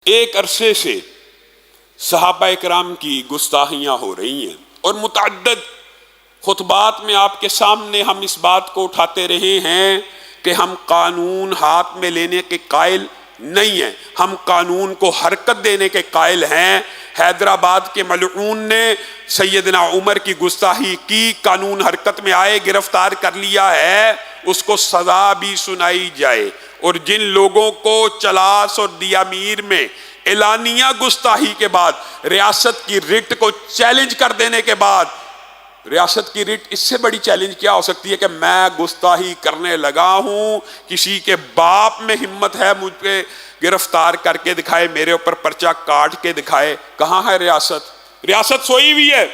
ایک عرصے سے صحابہ اکرام کی گستاخیاں ہو رہی ہیں اور متعدد خطبات میں آپ کے سامنے ہم اس بات کو اٹھاتے رہے ہیں کہ ہم قانون ہاتھ میں لینے کے قائل نہیں ہیں، ہم قانون کو حرکت دینے کے قائل ہیں۔ حیدرآباد کے ملعون نے سیدنا عمر کی گستاخی کی، قانون حرکت میں آئے، گرفتار کر لیا ہے، اس کو سزا بھی سنائی جائے۔ اور جن لوگوں کو چلاس اور دیامیر میں اعلانیہ گستاخی کے بعد ریاست کی رٹ کو چیلنج کر دینے کے بعد، ریاست کی رٹ اس سے بڑی چیلنج کیا ہو سکتی ہے کہ میں گستاخی کرنے لگا ہوں، کسی کے باپ میں ہمت ہے مجھ پہ گرفتار کر کے دکھائے، میرے اوپر پرچہ کاٹ کے دکھائے۔ کہاں ہے ریاست؟ ریاست سوئی ہوئی ہے۔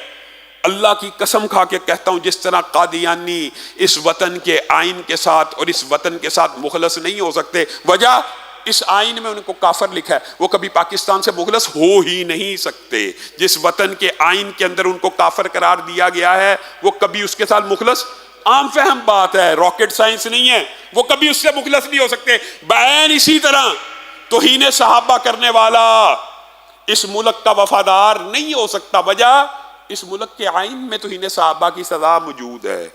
اللہ کی قسم کھا کے کہتا ہوں، جس طرح قادیانی اس وطن کے آئین کے ساتھ اور اس وطن کے ساتھ مخلص نہیں ہو سکتے، وجہ اس آئین میں ان کو کافر لکھا ہے، وہ کبھی پاکستان سے مخلص ہو ہی نہیں سکتے۔ جس وطن کے آئین کے اندر ان کو کافر قرار دیا گیا ہے، وہ کبھی اس کے ساتھ مخلص، عام فہم بات ہے، راکٹ سائنس نہیں ہے، وہ کبھی اس سے مخلص نہیں ہو سکتے۔ بعین اسی طرح توہین صحابہ کرنے والا اس ملک کا وفادار نہیں ہو سکتا، وجہ اس ملک کے آئین میں توہین صحابہ کی سزا موجود ہے۔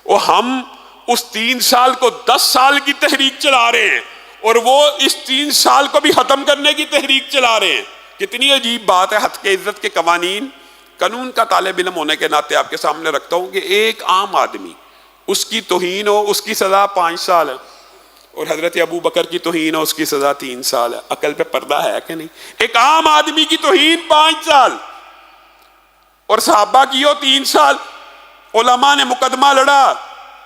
اور ہم اس 3 سال کو 10 سال کی تحریک چلا رہے ہیں، اور وہ اس 3 سال کو بھی ختم کرنے کی تحریک چلا رہے ہیں۔ کتنی عجیب بات ہے۔ حد کے عزت کے قوانین، قانون کا طالب علم ہونے کے ناطے آپ کے سامنے رکھتا ہوں کہ ایک عام آدمی، اس کی توہین ہو، اس کی سزا 5 سال ہے، اور حضرت ابو بکر کی توہین ہو، اس کی سزا 3 سال ہے۔ عقل پہ پردہ ہے کہ نہیں؟ ایک عام آدمی کی توہین 5 سال اور صحابہ کی ہو 3 سال۔ علماء نے مقدمہ لڑا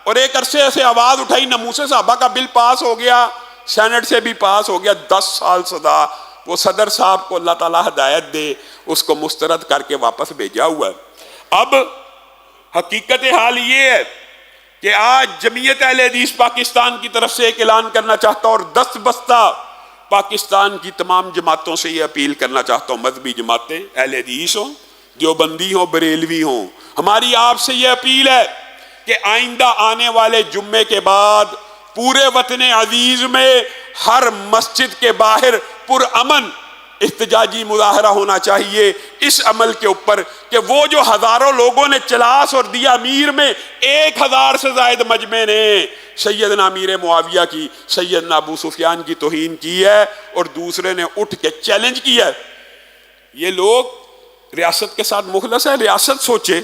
اور ایک عرصے سے آواز اٹھائی، ناموس صحابہ کا بل پاس ہو گیا، سینٹ سے بھی پاس ہو گیا، 10 سال سزا۔ وہ صدر صاحب کو اللہ تعالیٰ ہدایت دے، اس کو مسترد کر کے واپس بھیجا ہوا ہے۔ اب حقیقت حال یہ ہے کہ آج جمعیت اہل حدیث پاکستان کی طرف سے ایک اعلان کرنا چاہتا ہوں، اور دست بستہ پاکستان کی تمام جماعتوں سے یہ اپیل کرنا چاہتا ہوں، مذہبی جماعتیں، اہل حدیث ہوں، دیوبندی ہوں، بریلوی ہوں، ہماری آپ سے یہ اپیل ہے کہ آئندہ آنے والے جمعے کے بعد پورے وطن عزیز میں ہر مسجد کے باہر پرامن احتجاجی مظاہرہ ہونا چاہیے اس عمل کے اوپر کہ وہ جو ہزاروں لوگوں نے چلاس اور دیامیر میں 1000 سے زائد مجمع نے سیدنا امیر معاویہ کی، سیدنا ابو سفیان کی توہین کی ہے، اور دوسرے نے اٹھ کے چیلنج کیا ہے، یہ لوگ ریاست کے ساتھ مخلص ہے۔ ریاست سوچے،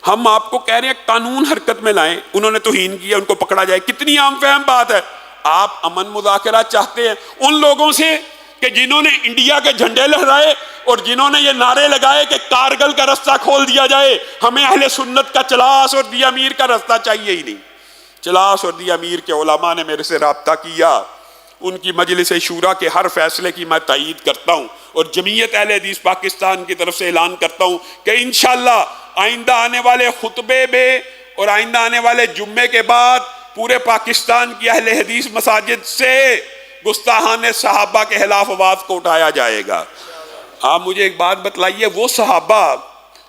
ہم آپ کو کہہ رہے ہیں قانون حرکت میں لائیں، انہوں نے توہین کیا، ان کو پکڑا جائے۔ کتنی عام فہم بات ہے۔ آپ امن مذاکرات چاہتے ہیں ان لوگوں سے کہ جنہوں نے انڈیا کے جھنڈے لہرائے اور جنہوں نے یہ نعرے لگائے کہ کارگل کا رستہ کھول دیا جائے، ہمیں اہل سنت کا چلاس اور دیامیر کا رستہ چاہیے ہی نہیں۔ چلاس اور دیامیر کے علماء نے میرے سے رابطہ کیا، ان کی مجلس شورا کے ہر فیصلے کی میں تائید کرتا ہوں، اور جمعیت اہل حدیث پاکستان کی طرف سے اعلان کرتا ہوں کہ انشاءاللہ آئندہ آنے والے خطبے میں اور آئندہ آنے والے جمعے کے بعد پورے پاکستان کی اہل حدیث مساجد سے گستاخانِ صحابہ کے خلاف آواز کو اٹھایا جائے گا۔ آپ مجھے ایک بات بتلائیے، وہ صحابہ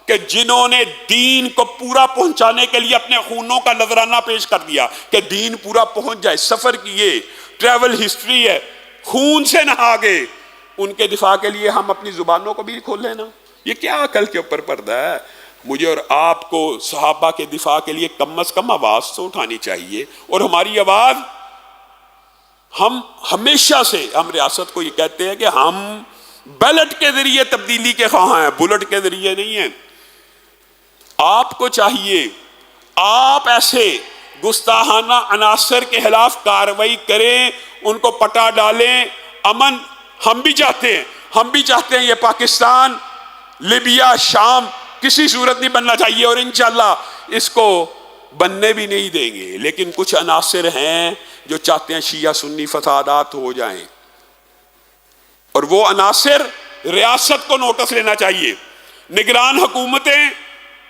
کہ جنہوں نے دین کو پورا پہنچانے کے لیے اپنے خونوں کا نذرانہ پیش کر دیا کہ دین پورا پہنچ جائے، سفر کیے، ٹریول ہسٹری ہے، خون سے نہا گئے، ان کے دفاع کے لیے ہم اپنی زبانوں کو بھی کھول لینا، یہ کیا عقل کے اوپر پردہ ہے؟ مجھے اور آپ کو صحابہ کے دفاع کے لیے کم از کم آواز تو اٹھانی چاہیے، اور ہماری آواز، ہم ہمیشہ سے ہم ریاست کو یہ کہتے ہیں کہ ہم بیلٹ کے ذریعے تبدیلی کے خواہاں ہیں، بلٹ کے ذریعے نہیں ہیں۔ آپ کو چاہیے آپ ایسے گستاخانہ عناصر کے خلاف کارروائی کریں، ان کو پٹا ڈالیں۔ امن ہم بھی چاہتے ہیں، ہم بھی چاہتے ہیں یہ پاکستان، لیبیا، شام کسی صورت نہیں بننا چاہیے، اور انشاءاللہ اس کو بننے بھی نہیں دیں گے، لیکن کچھ عناصر ہیں جو چاہتے ہیں شیعہ سنی فسادات ہو جائیں، اور وہ عناصر ریاست کو نوٹس لینا چاہیے۔ نگران حکومتیں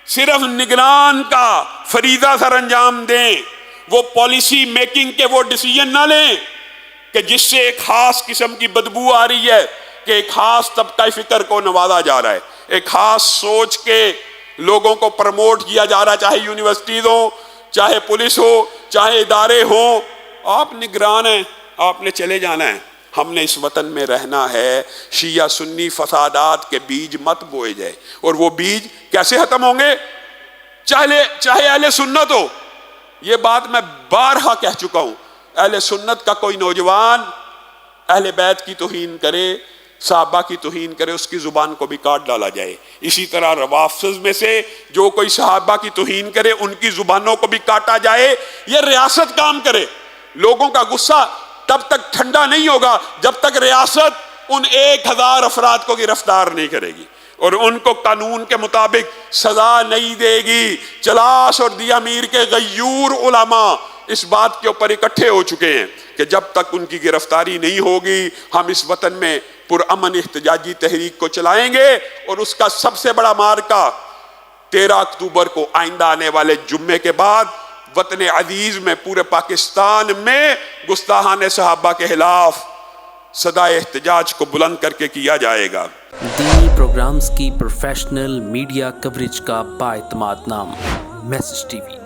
صرف نگران کا فریضہ سر انجام دیں، وہ پالیسی میکنگ کے وہ ڈیسیژن نہ لیں کہ جس سے ایک خاص قسم کی بدبو آ رہی ہے، کہ ایک خاص طبقہ فکر کو نوازا جا رہا ہے، ایک خاص سوچ کے لوگوں کو پروموٹ کیا جا رہا ہے، چاہے یونیورسٹیز ہو، چاہے پولیس ہو، چاہے ادارے ہوں۔ آپ نگران ہیں، آپ نے چلے جانا ہے، ہم نے اس وطن میں رہنا ہے، شیعہ سنی فسادات کے بیج مت بوئے جائے۔ اور وہ بیج کیسے ختم ہوں گے؟ چاہے اہل سنت ہو، یہ بات میں بارہا کہہ چکا ہوں، اہل سنت کا کوئی نوجوان اہل بیت کی توہین کرے، صحابہ کی توہین کرے، اس کی زبان کو بھی کاٹ ڈالا جائے۔ اسی طرح روافض میں سے جو کوئی صحابہ کی توہین کرے ان کی زبانوں کو بھی کاٹا جائے۔ یہ ریاست کام کرے، لوگوں کا غصہ تب تک ٹھنڈا نہیں ہوگا جب تک ریاست ان 1000 افراد کو گرفتار نہیں کرے گی اور ان کو قانون کے مطابق سزا نہیں دے گی۔ چلاس اور دیا میر کے غیور علماء اس بات کے اوپر اکٹھے ہو چکے ہیں کہ جب تک ان کی گرفتاری نہیں ہوگی ہم اس وطن میں پرامن احتجاجی تحریک کو چلائیں گے، اور اس کا سب سے بڑا مارکہ 13 اکتوبر کو آئندہ آنے والے جمعے کے بعد وطن عزیز میں پورے پاکستان میں گستاخان صحابہ کے خلاف صدائے احتجاج کو بلند کر کے کیا جائے گا۔ دینی پروگرامز کی پروفیشنل میڈیا کوریج کا بااعتماد نام، میسج ٹی وی۔